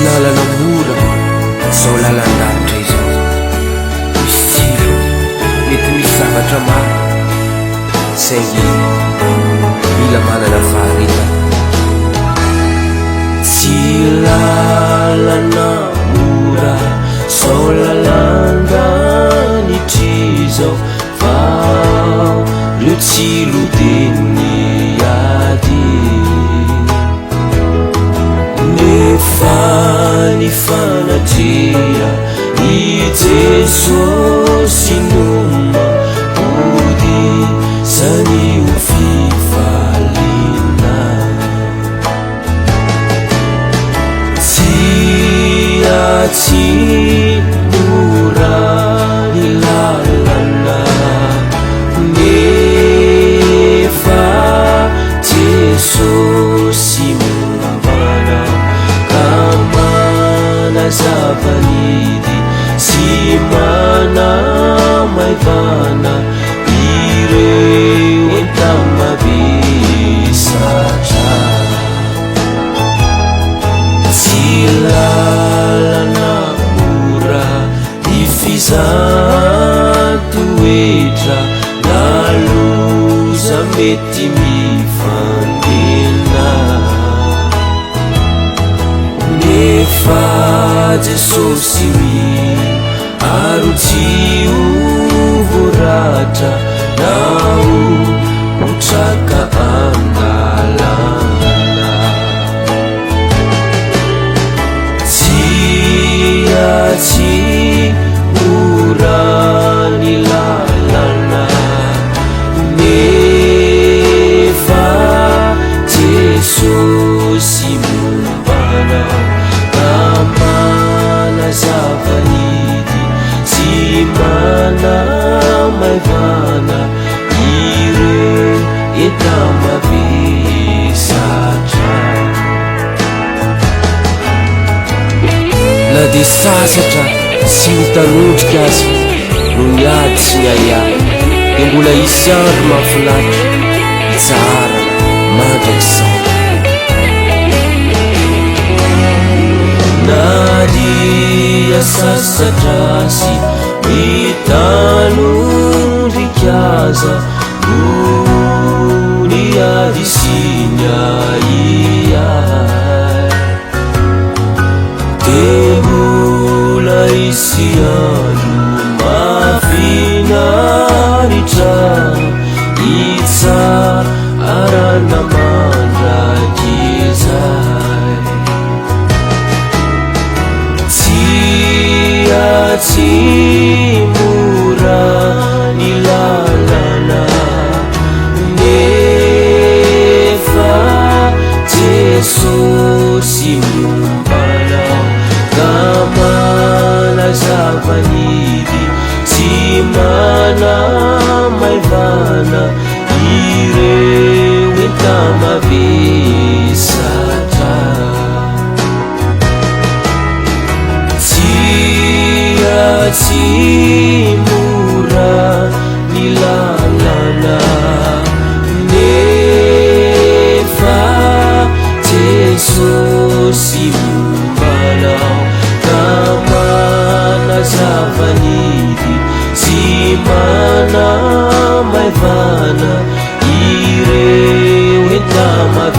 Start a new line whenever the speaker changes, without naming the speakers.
lalana mora zao lalandavitra izao misy tsiro mety misy zavatra maro saingy mila manana fahareta tsy lalana mora zao lalanganitry zao fa reo tsiro deny ady nefa ny fanatrea i Jesosy noma ody zany ho fifaliana tsy mora ny lalana nefa Jesosy mombana ka manazavanidy sy manamaivana ireo entamabesatra tsy lalana mora ifizantoetra naloza mety mifandena nefa Jesosy aro tsy ovoratra nao otraka andalana tsy mora ny lalana nefa Jesosy mombana manazavanidy sy manamaivana ireo entamabesatra na de sasatra sy mitanondrika azy no miady sy miaiay de mbola isy andro mahafinatra hitsarana mandraky sao nadia sasatrasy mitanondrikaza nony ady sy miaiay de mbola isy andro mahafinaritra hitsarana mandraky izay tsy mora ny lalana nefa Jesosy mombana ka manazavanidy sy manamaivana ireo entamabesatra tsy mora ny lalana nefa Jesosy mombana ka manazavanidy sy manamaivana ireo entama